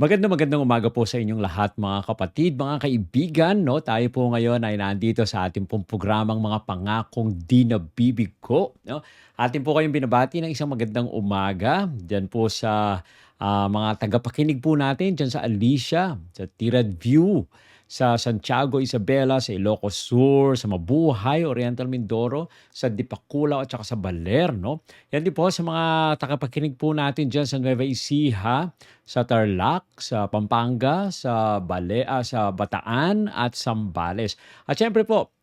Magandang umaga po sa inyong lahat mga kapatid, mga kaibigan, 'no. Tayo po ngayon ay nandito sa ating pong programang Mga Pangakong Di Nabibigo, 'no. Atin po kayong binabati ng isang magandang umaga diyan po sa, mga tagapakinig po natin diyan sa Alicia, sa Tirad View, sa Santiago Isabela, sa Ilocos Sur, sa Mabuhay, Oriental Mindoro, sa Dipakula at saka sa Baler, 'no. Yan din po sa mga tagapakinig po natin diyan sa Nueva Ecija, sa Tarlac, sa Pampanga, sa Bataan at Zambales. At siyempre po,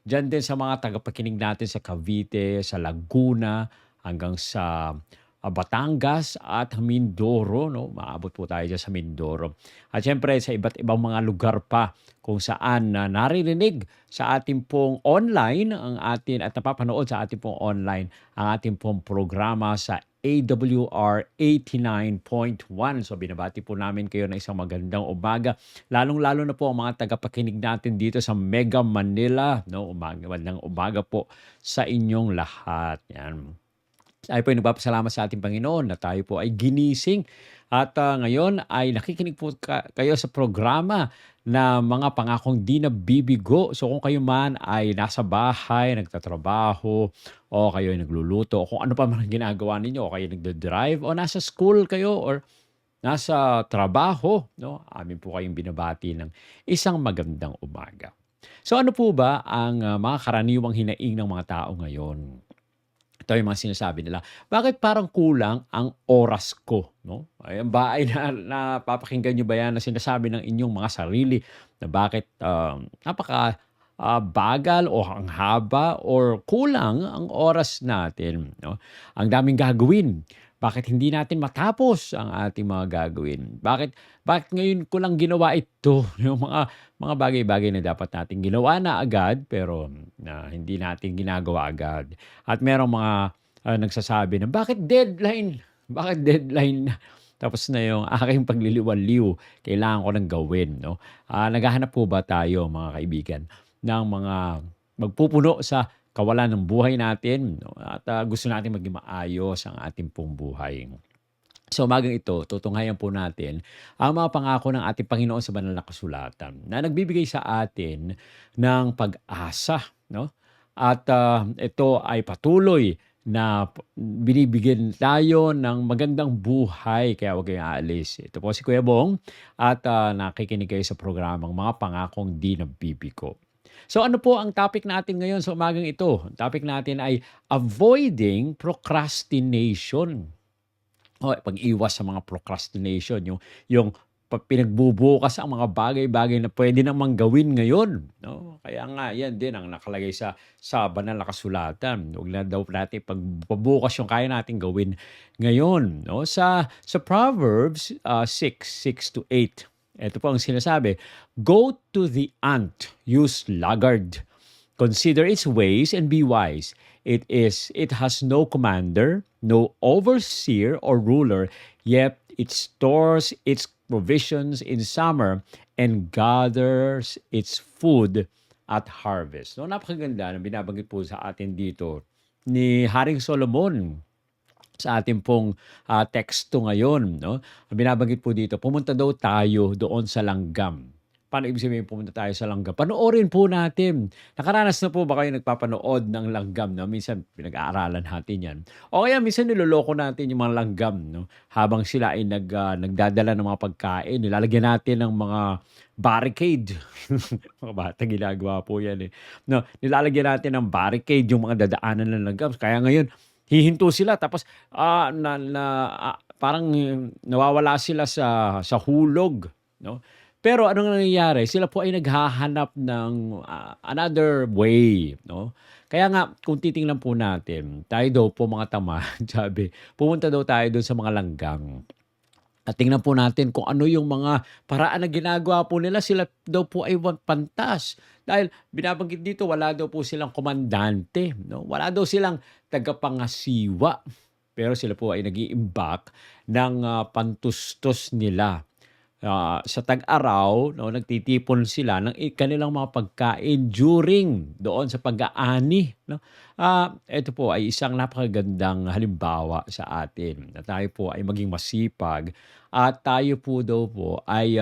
diyan din sa mga tagapakinig natin sa Cavite, sa Laguna, hanggang sa Batangas at Mindoro, 'no? Maabot po tayo diyan sa Mindoro. At siyempre sa iba't ibang mga lugar pa kung saan na naririnig sa ating pong online at napapanood sa ating pong online ang ating pong programa sa AWR 89.1. So binabati po namin kayo ng isang magandang umaga. Lalong-lalo na po ang mga tagapakinig natin dito sa Mega Manila, 'no? Magandang umaga po sa inyong lahat. Yan. Tayo po ay nagpapasalamat sa ating Panginoon na tayo po ay ginising at ngayon ay nakikinig po kayo sa programa na Mga Pangakong Di Nabibigo. So kung kayo man ay nasa bahay, nagtatrabaho, o kayo ay nagluluto, o kung ano pa man ang ginagawa ninyo, o kayo nagdo-drive, o nasa school kayo, or nasa trabaho, no? Amin po kayong binabati ng isang magandang umaga. So ano po ba ang mga karaniwang hinaing ng mga tao ngayon? Ito yung mga sinasabi nila, "Bakit parang kulang ang oras ko?" 'No? Ayan ba ay napapakinggan niyo ba 'yan na sinasabi ng inyong mga sarili na bakit, bagal o ang haba or kulang ang oras natin, 'no? Ang daming gagawin, bakit hindi natin matapos ang ating mga gagawin? Bakit ngayon ko lang ginawa ito? Yung mga bagay-bagay na dapat nating ginawa na agad pero na hindi natin ginagawa agad. At merong mga, nagsasabi na, "Bakit deadline? Bakit deadline na? Tapos na yung aking pagliliwaliw, kailangan ko ng gawin," 'no? Naghahanap po ba tayo mga kaibigan ng mga magpupuno sa kawalan ng buhay natin, 'no, at gusto natin maging maayos ang ating pong buhay. Sa umagang ito, tutunghayan po natin ang mga pangako ng ating Panginoon sa banal na kasulatan na nagbibigay sa atin ng pag-asa, 'no? At ito ay patuloy na binibigyan tayo ng magandang buhay kaya huwag kayong aalis. Ito po si Kuya Bong at nakikinig kayo sa programang Mga Pangakong Di Nabibigo. So ano po ang topic natin ngayon sa umagang ito? Ang topic natin ay avoiding procrastination. O pag-iwas sa mga procrastination, yung pinagbubukas ang mga bagay-bagay na pwede namang gawin ngayon, 'no? Kaya nga 'yan din ang nakalagay sa banal na kasulatan. Huwag na daw natin pagbubukas yung kaya nating gawin ngayon, 'no? Sa Proverbs, 6:6-8, eto po ang sinasabi, "Go to the ant, you sluggard. Consider its ways and be wise. It has no commander, no overseer or ruler, yet it stores its provisions in summer and gathers its food at harvest." No, napakaganda na binabanggit po sa atin dito ni Haring Solomon sa ating pong teksto ngayon, 'no? Binabanggit po dito, pumunta daw tayo doon sa langgam. Paano ibig sabihin pumunta tayo sa langgam? Panoorin po natin. Nakaranas na po ba kayo nagpapanood ng langgam, 'no? Minsan pinag-aaralan natin 'yan. O kaya minsan niloloko natin yung mga langgam, 'no? Habang sila ay nagdadala ng mga pagkain, nilalagyan natin ng mga barricade. Mga bata ginagawa po 'yan, eh, 'no? Nilalagyan natin ng barricade yung mga dadaanan ng langgam. Kaya ngayon hihinto sila tapos, parang nawawala sila sa hulog, 'no? Pero anong nangyayari, sila po ay naghahanap ng, another way, 'no? Kaya nga kung titingnan po natin, tayo daw po mga tamad, sabi, pumunta daw tayo dun sa mga langgam. At tingnan po natin kung ano yung mga paraan na ginagawa po nila. Sila daw po ay pantas. Dahil binabanggit dito, wala daw po silang komandante, 'no? Wala daw silang tagapangasiwa. Pero sila po ay nag-iimbak ng pantustos nila. sa tag-araw 'no, nagtitipon sila ng kanilang mga pagkain during doon sa pag-aani 'no. Ito po ay isang napakagandang halimbawa sa atin na tayo po ay maging masipag at tayo po daw po ay,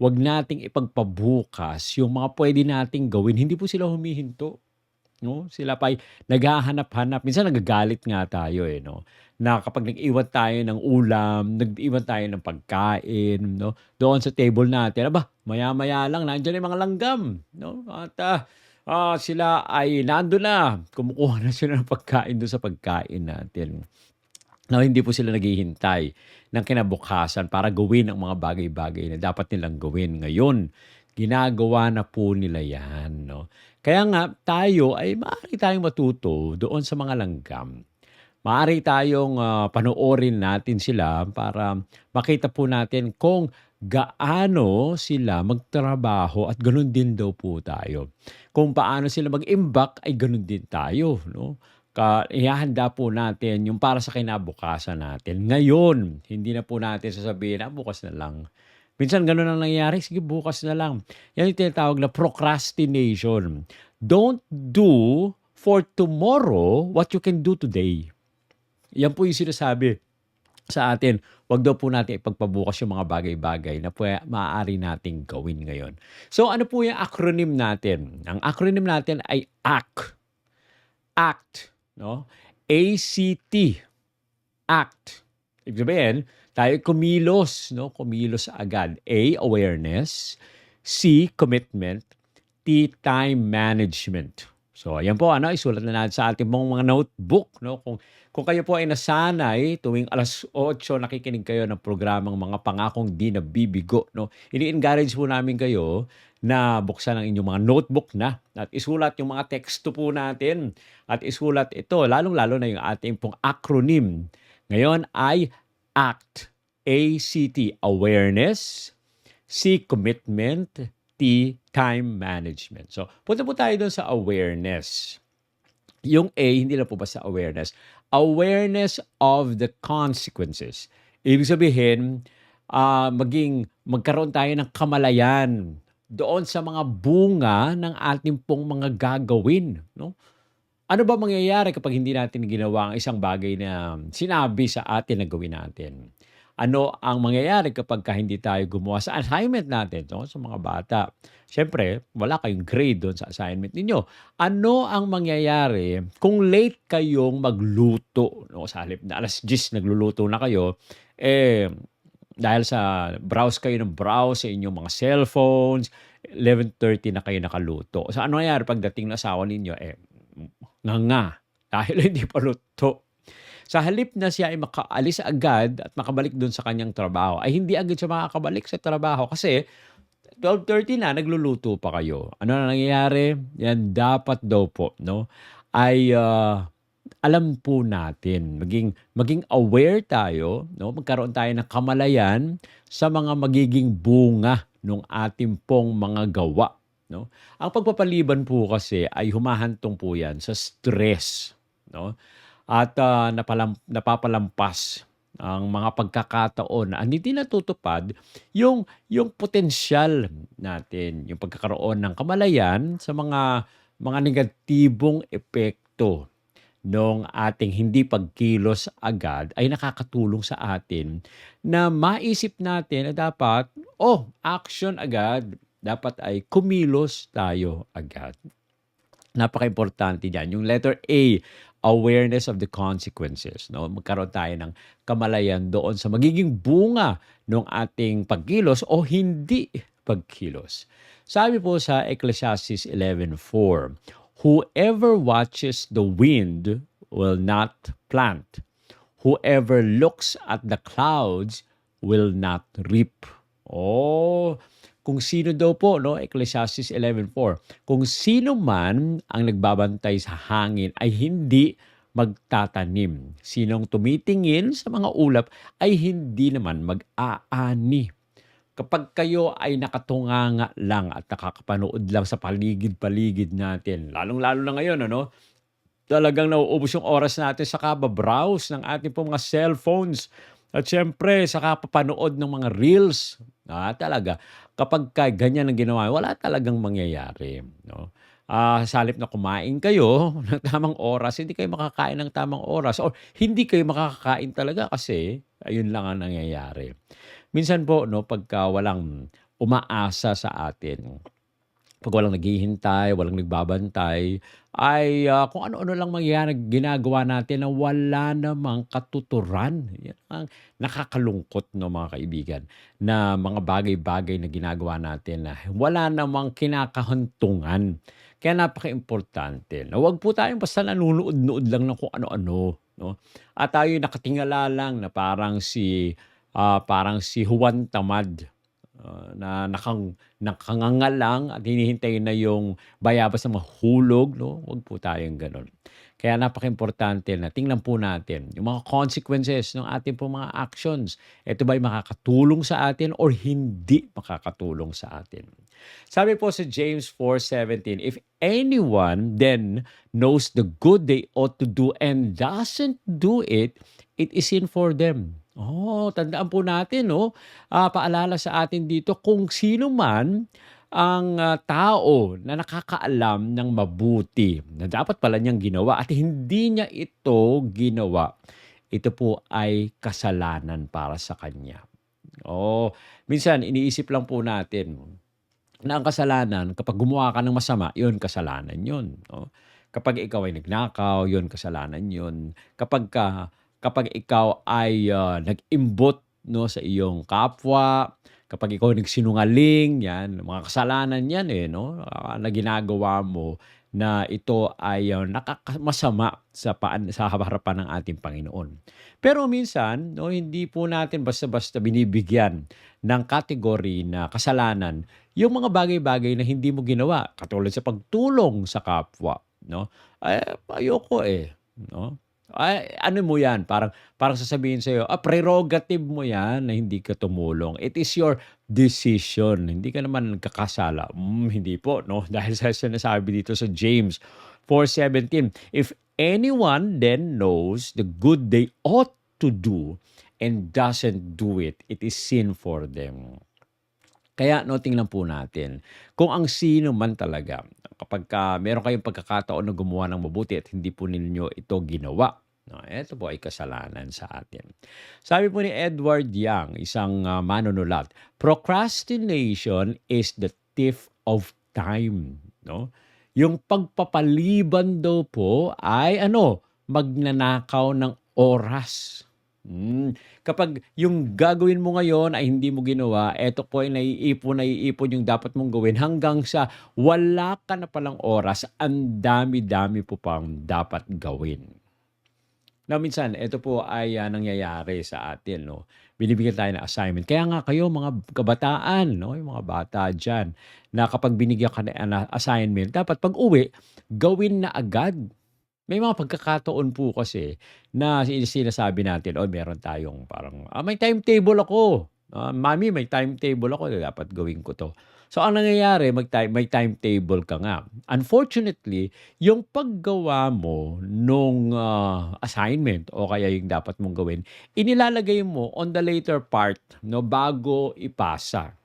'wag nating ipagpabukas yung mga puwede nating gawin. Hindi po sila humihinto. 'No, sila pa ay naghahanap-hanap, minsan nagagalit nga tayo, eh, 'no, na kapag nag-iwan tayo ng ulam, nag-iwan tayo ng pagkain 'no, doon sa table natin, aba maya-maya lang nandiyan na yung mga langgam 'no, at, sila ay nandun na, kumukuha na sila ng pagkain dun sa pagkain natin. Na hindi po sila naghihintay ng kinabukasan para gawin ang mga bagay-bagay na dapat nilang gawin ngayon. Ginagawa na po nila 'yan 'no. Kaya nga tayo ay maaari tayong matuto doon sa mga langgam. Maaari tayong, panoorin natin sila para makita po natin kung gaano sila magtrabaho at gano'n din daw po tayo. Kung paano sila mag-imbak ay gano'n din tayo 'no. Ihahanda po natin yung para sa kinabukasan natin. Ngayon, hindi na po natin sasabihin, bukas na lang. Minsan gano'n ang nangyayari, sige bukas na lang. Yan yung tinatawag na procrastination. Don't do for tomorrow what you can do today. Yan po yung sinasabi sa atin. Wag daw po natin ipagpabukas yung mga bagay-bagay na maaari nating gawin ngayon. So ano po yung acronym natin? Ang acronym natin ay ACT. ACT, no? ACT, act. Ibig sabihin, tayo kumilos, no? Kumilos agad. A, awareness. C, commitment. T, time management. So, ayan po, isulat na natin sa ating mga notebook, no? Kung kayo po ay nasanay, tuwing 8:00 nakikinig kayo ng programang Mga Pangakong Di Nabibigo, no? Ini-encourage po namin kayo na buksan ang inyong mga notebook na at isulat yung mga teksto po natin at isulat ito, lalong-lalo na yung ating pong acronym. Ngayon ay ACT, A-C-T, awareness, C, commitment, T, time management. So, punta po tayo doon sa awareness. Yung A, hindi na po basta awareness. Awareness of the consequences. Ibig sabihin, magkaroon tayo ng kamalayan doon sa mga bunga ng ating pong mga gagawin, no? Ano ba mangyayari kapag hindi natin ginawa ang isang bagay na sinabi sa atin na gawin natin? Ano ang mangyayari kapagka hindi tayo gumawa sa assignment natin, 'no, sa mga bata? Siyempre, wala kayong grade do'n sa assignment ninyo. Ano ang mangyayari kung late kayong magluto, 'no, sa halip na 10:00 nagluluto na kayo, dahil sa browse kayo ng browse sa inyong mga cellphones, 11:30 na kayo nakaluto. So, ano nangyayari pagdating ng asawa ninyo, nganga dahil hindi pa luto. Sa halip na siya ay makaalis agad at makabalik do'n sa kanyang trabaho, ay hindi agad siya makakabalik sa trabaho kasi 12:30 na, nagluluto pa kayo. Ano na nangyayari? Yan dapat daw po 'no, ay, alam po natin, maging aware tayo 'no, magkaroon tayo ng kamalayan sa mga magiging bunga nung ating pong mga gawa 'no. Ang pagpapaliban po kasi ay humahantong po yan sa stress 'no, at, napapalampas ang mga pagkakataon na hindi natutupad yung potensyal natin, yung pagkakaroon ng kamalayan sa mga negatibong epekto nung ating hindi pagkilos agad ay nakakatulong sa atin na maisip natin na dapat, action agad. Dapat ay kumilos tayo agad. Napakaimportante diyan. Yung letter A, awareness of the consequences, 'no? Magkaroon tayo ng kamalayan doon sa magiging bunga ng ating pagkilos o hindi pagkilos. Sabi po sa Ecclesiastes 11:4, "Whoever watches the wind will not plant. Whoever looks at the clouds will not reap." Kung sino daw po 'no, Ecclesiastes 11:4, kung sino man ang nagbabantay sa hangin ay hindi magtatanim. Sinong tumitingin sa mga ulap ay hindi naman mag-aani. Kapag kayo ay nakatunganga lang at nakakapanood lang sa paligid-paligid natin, lalong-lalo na ngayon ano, talagang nauubos yung oras natin sa kaba-browse ng ating pong mga cellphones. At siyempre sa kapapanood ng mga reels, talaga kapagka ganyan ang ginawa, wala talagang mangyayari, 'no. Sa halip na kumain kayo ng tamang oras, hindi kayo makakain ng tamang oras or hindi kayo makakakain talaga kasi ayun lang ang nangyayari. Minsan po 'no, pagka walang umaasa sa atin, 'pag walang naghihintay, walang nagbabantay, ay, kung ano-ano lang mangyayari ginagawa natin na wala namang katuturan. Yan ang nakakalungkot 'no, mga kaibigan, na mga bagay-bagay na ginagawa natin na wala namang kinakahuntungan. Kaya napakaimportante na huwag po tayong basta nanonood-nood lang ng kung ano-ano 'no, at tayo'y nakatingala lang na parang si Juan Tamad, na nakanganga lang at hinihintay na yung bayabas na mahulog 'no, huwag po tayong gano'n. Kaya napakaimportante na tingnan po natin yung mga consequences ng ating pong mga actions. Ito ba'y makakatulong sa atin or hindi makakatulong sa atin? Sabi po sa James 4:17, "If anyone then knows the good they ought to do and doesn't do it, it is sin for them." Tandaan po natin 'no, paalala sa atin dito kung sino man ang, tao na nakakaalam ng mabuti na dapat pala niyang ginawa at hindi niya ito ginawa, ito po ay kasalanan para sa kanya. Minsan iniisip lang po natin na ang kasalanan kapag gumawa ka ng masama, yun kasalanan yun, 'no. Kapag ikaw ay nagnakaw, yun kasalanan yun. Kapag ikaw ay, nag-imbot 'no, sa iyong kapwa, kapag ikaw ay nagsinungaling, 'yan, mga kasalanan 'yan, eh, 'no, na ginagawa mo na ito ay, masama sa harapan ng ating Panginoon. Pero minsan 'no, hindi po natin basta-basta binibigyan ng category na kasalanan yung mga bagay-bagay na hindi mo ginawa, katulad sa pagtulong sa kapwa 'no. Ayoko, eh, 'no. Ay, ano mo 'yan, parang parang sasabihin sa'yo, prerogative mo 'yan na hindi ka tumulong. It is your decision, hindi ka naman nagkakasala. Hindi po 'no, dahil sa sinasabi dito sa James 4:17, "If anyone then knows the good they ought to do and doesn't do it, it is sin for them." Kaya 'no, tingnan po natin kung ang sino man talaga kapagka meron kayong pagkakataon na gumawa ng mabuti at hindi po ninyo ito ginawa, 'no, eto po ay kasalanan sa atin. Sabi po ni Edward Young, isang, manunulat, "Procrastination is the thief of time." 'No? Yung pagpapaliban daw po ay ano, magnanakaw ng oras. Kapag yung gagawin mo ngayon ay hindi mo ginawa, eto po ay naiipon yung dapat mong gawin hanggang sa wala ka na palang oras, ang dami-dami po pang dapat gawin. Na minsan eto po ay, nangyayari sa atin 'no, binibigyan tayo ng assignment. Kaya nga kayo mga kabataan 'no, yung mga bata diyan, na kapag binigyan ka na assignment dapat pag-uwi gawin na agad. May mga pagkakataon po kasi na sinasabi natin, meron tayong parang, may timetable ako. Mommy may timetable ako, dapat gawin ko 'to." So ang nangyayari may timetable ka nga. Unfortunately, yung paggawa mo nung, assignment o kaya yung dapat mong gawin, inilalagay mo on the later part 'no, bago ipasa.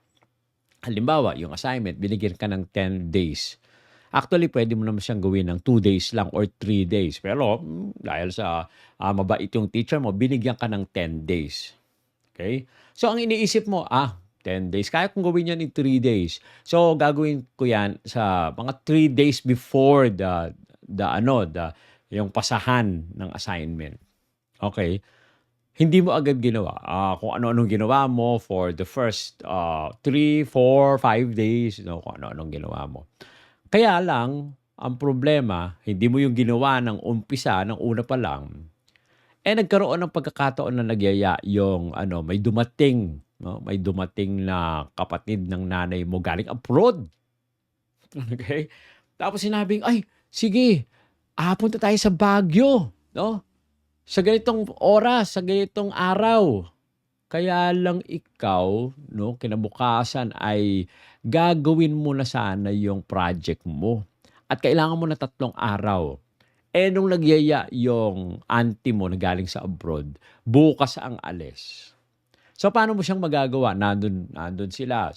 Halimbawa, yung assignment binigyan ka ng 10 days. Actually, puwede mo naman siyang gawin ng 2 days lang or 3 days. Pero, dahil sa, mabait yung teacher mo, binigyan ka ng 10 days. Okay. So, ang iniisip mo, 10 days, kaya kong gawin yan in 3 days. So, gagawin ko yan sa mga 3 days before yung pasahan ng assignment. Okay. Hindi mo agad ginawa, kung ano-anong ginawa mo for the first, 3, 4, 5 days 'no, kung ano-anong ginawa mo. Kaya lang, ang problema hindi mo yung ginawa ng umpisa, ng una pa lang, nagkaroon ng pagkakataon na nagyaya yung ano, may dumating 'no, may dumating na kapatid ng nanay mo galing abroad, okey? Tapos sinabing, "Ay sige, punta tayo sa Baguio 'no, sa ganitong oras, sa ganitong araw." Kaya lang ikaw 'no, kinabukasan ay gagawin mo na sana yung project mo at kailangan mo na 3 araw. Nung nagyaya yung auntie mo na galing sa abroad, bukas ang alis. So, paano mo siyang magagawa? Nandun sila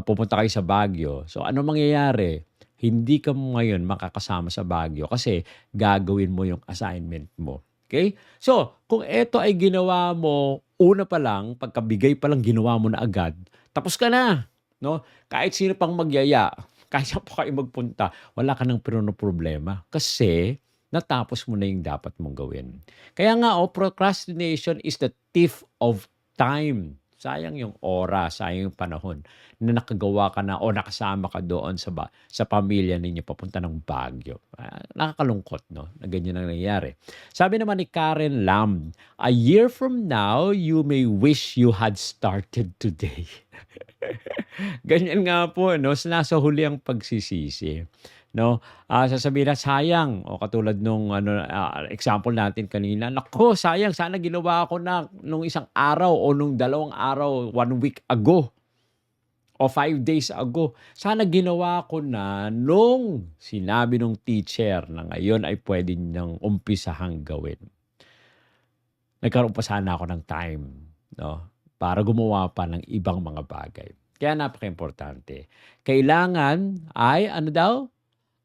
pupunta kayo sa Baguio. So, ano mangyayari? Hindi ka ngayon makakasama sa Baguio kasi gagawin mo yung assignment mo. Okay? So, kung ito ay ginawa mo, una pa lang, pagkabigay pa lang ginawa mo na agad, tapos ka na. No? Kahit sino pang magyaya, kahit saan pa kayo magpunta, wala ka ng problema. Kasi, natapos mo na yung dapat mong gawin. Kaya nga, procrastination is the thief of time. Sayang yung oras, sayang yung panahon na nakagawa ka na o nakasama ka doon sa pamilya ninyo papunta ng Baguio. Nakakalungkot, no? Na ganyan ang nangyayari. Sabi naman ni Karen Lam, a year from now, you may wish you had started today. Ganyan nga po, no? Nasa huli ang pagsisisi. No? Sasabihin na sayang o katulad nung example natin kanina, nako sayang sana ginawa ko na nung isang araw o nung 2 araw, 1 week ago o 5 days ago. Sana ginawa ko na nung sinabi nung teacher na ngayon ay pwede niyang umpisahang gawin. Nagkaroon pa sana ako ng time, no? Para gumawa pa ng ibang mga bagay. Kaya napaka-importante. Kailangan ay ano daw?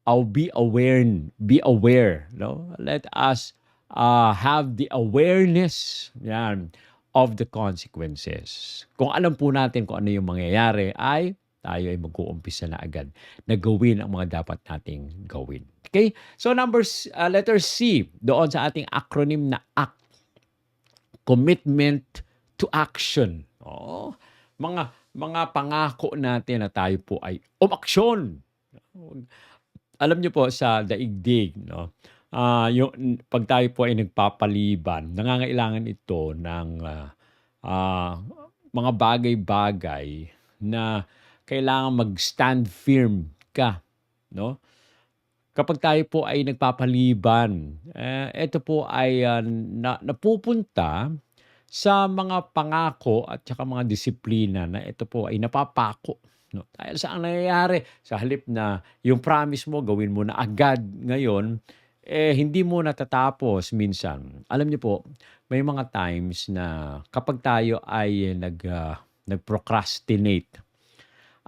Be aware, no? Let us have the awareness yan, of the consequences. Kung alam po natin kung ano yung mangyayari, ay tayo ay mag-uumpisa na agad na gawin ang mga dapat nating gawin. Okay? So letter C, doon sa ating acronym na ACT, commitment to action. Mga pangako natin na tayo po ay umaksyon. Alam niyo po sa daigdig, no? Yung pag tayo po ay nagpapaliban, nangangailangan ito ng mga bagay-bagay na kailangan mag-stand firm ka, no? Kapag tayo po ay nagpapaliban, ito po ay napupunta sa mga pangako at saka mga disiplina na ito po ay napapako. No? Dahil sa ang nangyayari, sa halip na yung promise mo, gawin mo na agad ngayon, hindi mo natatapos minsan. Alam niyo po, may mga times na kapag tayo ay nag-procrastinate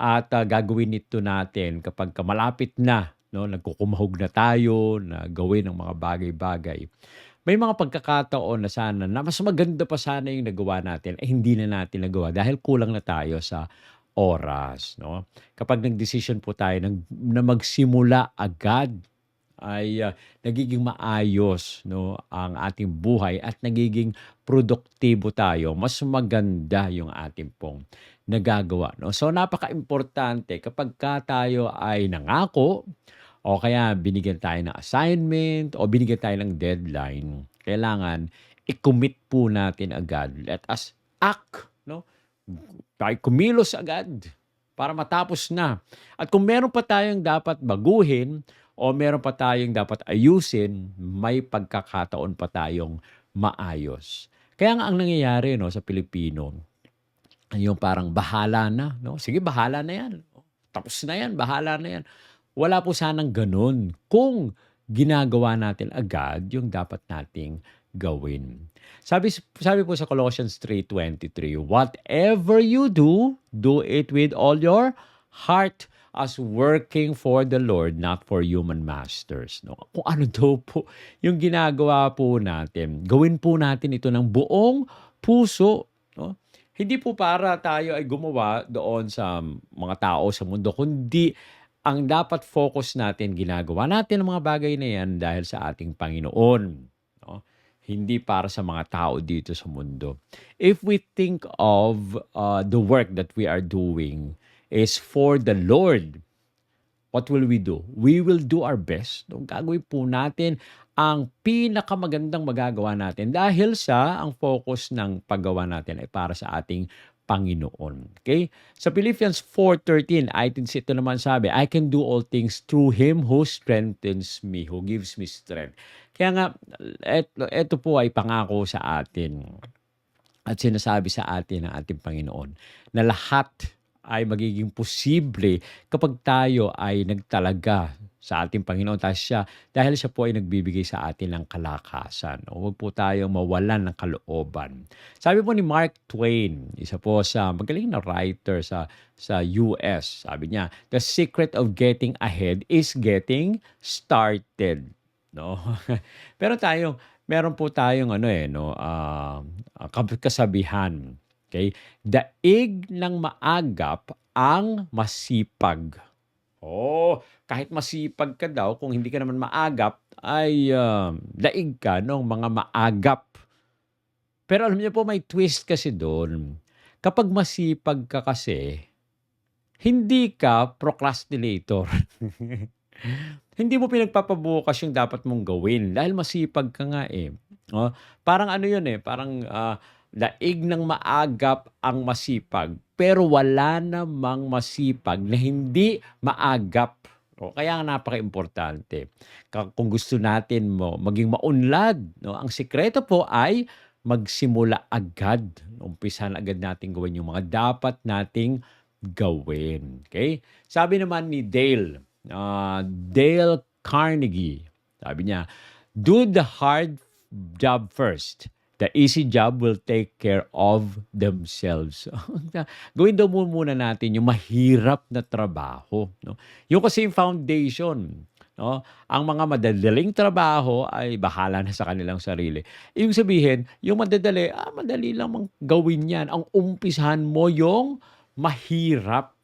at gagawin ito natin kapag malapit na, no, nagkukumahog na tayo na gawin ang mga bagay-bagay. May mga pagkakataon na sana na mas maganda pa sana yung nagawa natin, hindi na natin nagawa dahil kulang na tayo sa oras, no? Kapag nag-decision po tayo na magsimula agad ay nagiging maayos, no, ang ating buhay at nagiging produktibo tayo. Mas maganda yung ating pong nagagawa, no? So napaka-importante kapag tayo ay nangako o kaya binigyan tayo ng assignment o binigyan tayo ng deadline, kailangan i-commit po natin agad. Let us act, no? Tayo kumilos agad para matapos na. At kung meron pa tayong dapat baguhin o meron pa tayong dapat ayusin, may pagkakataon pa tayong maayos. Kaya nga ang nangyayari, no, sa Pilipino, yung parang bahala na, no? Sige, bahala na yan. Tapos na yan, bahala na yan. Wala po sanang ganun kung ginagawa natin agad yung dapat nating gawin. Sabi po sa Colossians 3:23, whatever you do, do it with all your heart as working for the Lord, not for human masters. No? Kung ano daw po yung ginagawa po natin, gawin po natin ito ng buong puso. No? Hindi po para tayo ay gumawa doon sa mga tao sa mundo, kundi ang dapat focus natin, ginagawa natin ang mga bagay na yan dahil sa ating Panginoon. No? Hindi para sa mga tao dito sa mundo. If we think of the work that we are doing is for the Lord, what will we do? We will do our best. No? Gagawin po natin ang pinakamagandang magagawa natin dahil ang focus ng paggawa natin ay para sa ating Panginoon. Okay? Sa Philippians 4:13, ito naman sabi, I can do all things through Him who strengthens me, who gives me strength. Kaya nga, ito po ay pangako sa atin at sinasabi sa atin ng ating Panginoon na lahat ay magiging posible kapag tayo ay nagtalaga sa ating Panginoon dahil siya po ay nagbibigay sa atin ng kalakasan. O huwag po tayong mawalan ng kalooban. Sabi po ni Mark Twain, isa po sa magaling na writer sa US, sabi niya, "The secret of getting ahead is getting started." No? Pero meron po tayong kasabihan. Okay? Daig ng maagap ang masipag. Oh, kahit masipag ka daw, kung hindi ka naman maagap, ay daig ka ng mga maagap. Pero alam niyo po, may twist kasi doon. Kapag masipag ka kasi, hindi ka procrastinator. Hindi mo pinagpapabukas yung dapat mong gawin dahil masipag ka nga eh. Oh, parang ano yun eh, parang daig ng maagap ang masipag, pero wala namang masipag na hindi maagap. O, kaya nga napaka-importante. Kung gusto natin maging maunlad, no, ang sikreto po ay magsimula agad. Umpisahan agad natin gawin yung mga dapat nating gawin. Okay? Sabi naman ni Dale Carnegie, sabi niya, "Do the hard job first. The easy job will take care of themselves." Gawin daw muna natin yung mahirap na trabaho. No? Yung kasi yung foundation. No? Ang mga madadaling trabaho ay bahala na sa kanilang sarili. Ibig sabihin, yung madadali, madali lang gawin yan. Ang umpisahan mo yung mahirap.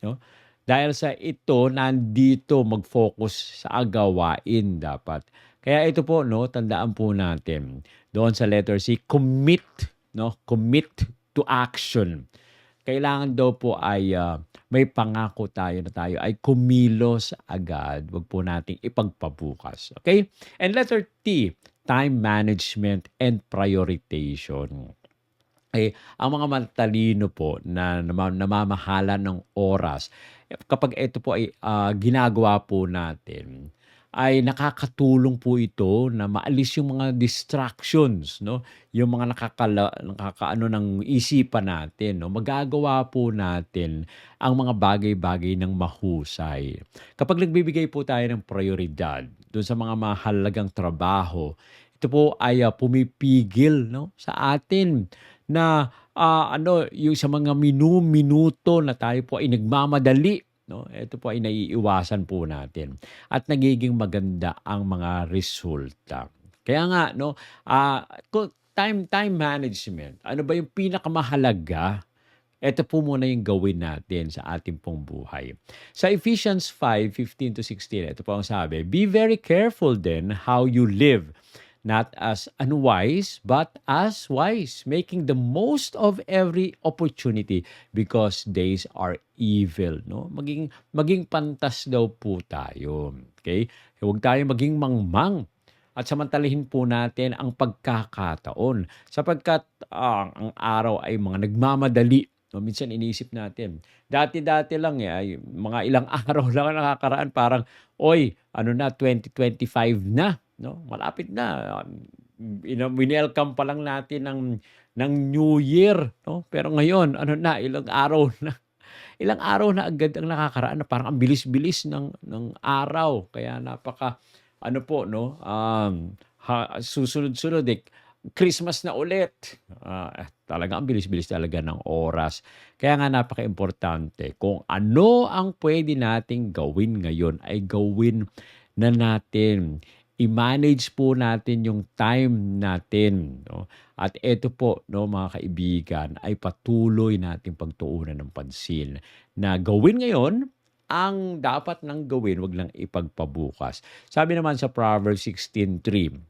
No? Dahil sa ito, nandito mag-focus sa gawain dapat. Kaya ito po, no, tandaan po natin. Doon sa letter C, commit, no? Commit to action. Kailangan daw po ay may pangako tayo na tayo ay kumilos agad. Huwag po nating ipagpabukas. Okay? And letter T, time management and prioritization. Ang mga matalino po na namamahala ng oras, kapag ito po ay ginagawa po natin, ay nakakatulong po ito na maalis yung mga distractions, no? Yung mga nakakaano ng isipan natin, no? Magagawa po natin ang mga bagay-bagay ng mahusay. Kapag nagbibigay po tayo ng prioridad doon sa mga mahalagang trabaho, ito po ay pumipigil, no, sa atin na yung sa mga minuto na tayo po ay nagmamadali, no? Ito po ay naiiwasan po natin at nagiging maganda ang mga resulta. Kaya nga, no, time management. Ano ba yung pinakamahalaga? Ito po muna yung gawin natin sa ating pong buhay. Sa Ephesians 5:15-16, ito po ang sabi, "Be very careful then how you live, not as unwise, but as wise, making the most of every opportunity because days are evil." No? Maging pantas daw po tayo. Okay? Huwag tayo maging mangmang at samantalahin po natin ang pagkakataon sapagkat ang araw ay mga nagmamadali. No, minsan iniisip natin, dati-dati lang ay mga ilang araw lang ang nakakaraan, parang, oy, 2025 na, no? Malapit na. Winelcome pa lang natin ng New Year, no? Pero ngayon, ilang araw na. Ilang araw na agad ang nakakaraan na parang ang bilis-bilis ng araw. Kaya po, no? Susunod-sunod Christmas na ulit. Talagang ang bilis-bilis talaga ng oras. Kaya nga napaka-importante kung ano ang pwede nating gawin ngayon ay gawin na natin. I-manage po natin yung time natin. No? At ito po, no, mga kaibigan, ay patuloy nating pagtuunan ng pansin na gawin ngayon ang dapat nang gawin, wag lang ipagpabukas. Sabi naman sa Proverbs 16:3,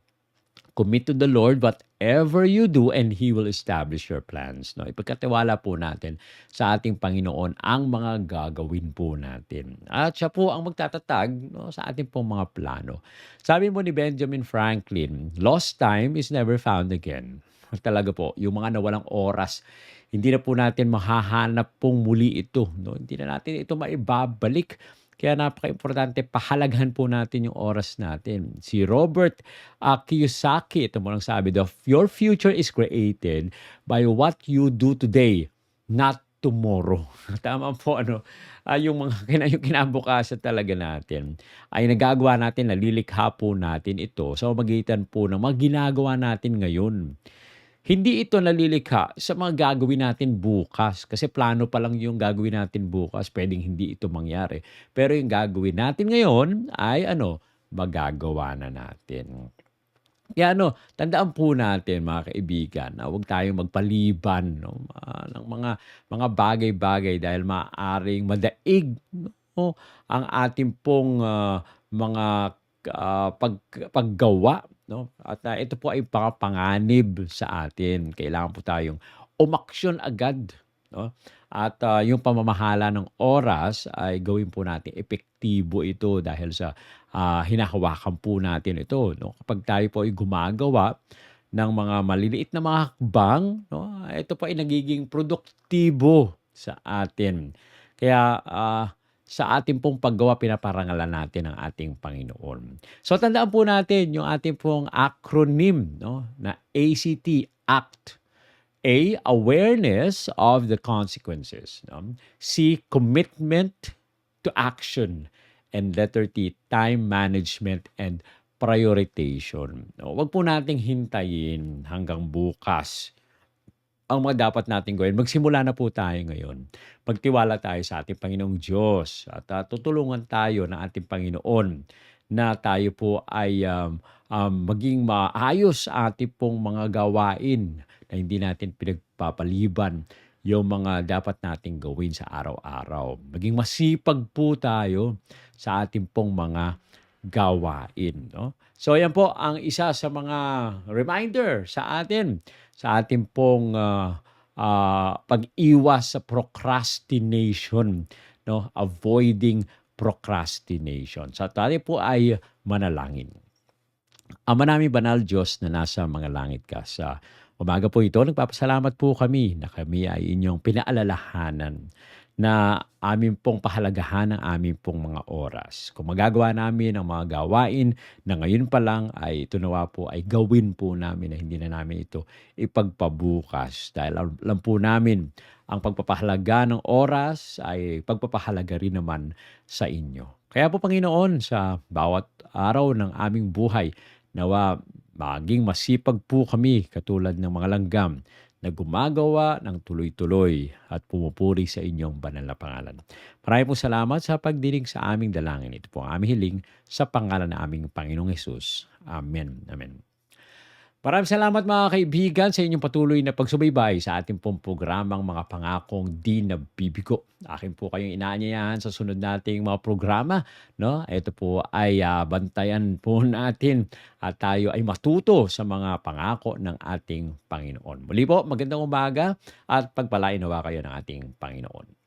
"Commit to the Lord whatever you do and He will establish your plans." No? Ipagkatiwala po natin sa ating Panginoon ang mga gagawin po natin. At siya po ang magtatatag, no, sa ating pong mga plano. Sabi mo ni Benjamin Franklin, "Lost time is never found again." Talaga po, yung mga nawalang oras, hindi na po natin mahahanap pong muli ito. No? Hindi na natin ito maibabalik. Kaya napaka-importante, pahalagahan po natin yung oras natin. Si Robert Kiyosaki, ito mo lang sabi, "Your future is created by what you do today, not tomorrow. Tama po ano, yung mga yung kinabukasan talaga natin ay nagagawa natin, nalilikha po natin ito sa pamamagitan po ng mga ginagawa natin ngayon. Hindi ito nalilikha sa mga gagawin natin bukas kasi plano pa lang yung gagawin natin bukas, puwedeng hindi ito mangyari. Pero yung gagawin natin ngayon ay ano, magagawa na natin. Kaya ano, tandaan po natin mga kaibigan na huwag tayong magpaliban 'no, ng mga bagay-bagay dahil maaaring madaig 'no, ang ating pong, mga, paggawa 'no, at, ito po ay panganib sa atin. Kailangan po tayong umaksyon agad 'no, at, yung pamamahala ng oras ay gawin po natin epektibo ito dahil sa hinahawakan po natin ito 'no. Kapag tayo po ay gumagawa ng mga maliliit na mga hakbang 'no, ito po ay nagiging produktibo sa atin. Kaya, sa ating pong paggawa pinaparangalan natin ang ating Panginoon. So tandaan po natin yung ating pong acronym 'no, na ACT, ACT. A, awareness of the consequences 'no. C, commitment to action. And letter T, time management and prioritization. No, wag po nating hintayin hanggang bukas ang mga dapat nating gawin. Magsimula na po tayo ngayon. Magtiwala tayo sa ating Panginoong Diyos at, tutulungan tayo ng ating Panginoon na tayo po ay, maging maayos sa ating pong mga gawain na hindi natin pinagpapaliban yung mga dapat nating gawin sa araw-araw. Maging masipag po tayo sa ating pong mga gawain 'no. So ayan po ang isa sa mga reminder sa atin, sa ating pong, pag-iwas sa procrastination 'no, avoiding procrastination. So tayo po ay manalangin. Ama naming banal Diyos na nasa mga langit ka, sa umaga po ito nagpapasalamat po kami na kami ay inyong pinaalalahanan na amin pong pahalagahan ang amin pong mga oras. Kung magagawa namin ang mga gawain na ngayon pa lang ay ito nawa po ay gawin po namin na hindi na namin ito ipagpabukas. Dahil alam po namin ang pagpapahalaga ng oras ay pagpapahalaga rin naman sa inyo. Kaya po Panginoon sa bawat araw ng aming buhay, nawa maging masipag po kami katulad ng mga langgam na gumagawa ng tuloy-tuloy at pumupuri sa inyong banal na pangalan. Maraming po salamat sa pagdinig sa aming dalangin. Ito po ang aming hiling sa pangalan ng aming Panginoong Hesus. Amen. Amen. Maraming salamat mga kaibigan sa inyong patuloy na pagsubaybay sa ating pong programang Mga Pangakong Di Nabibigo. Akin po kayong inaanyayahan sa sunod nating mga programa. No? Ito po ay bantayan po natin at tayo ay matuto sa mga pangako ng ating Panginoon. Muli po, magandang umaga at pagpalain nawa kayo ng ating Panginoon.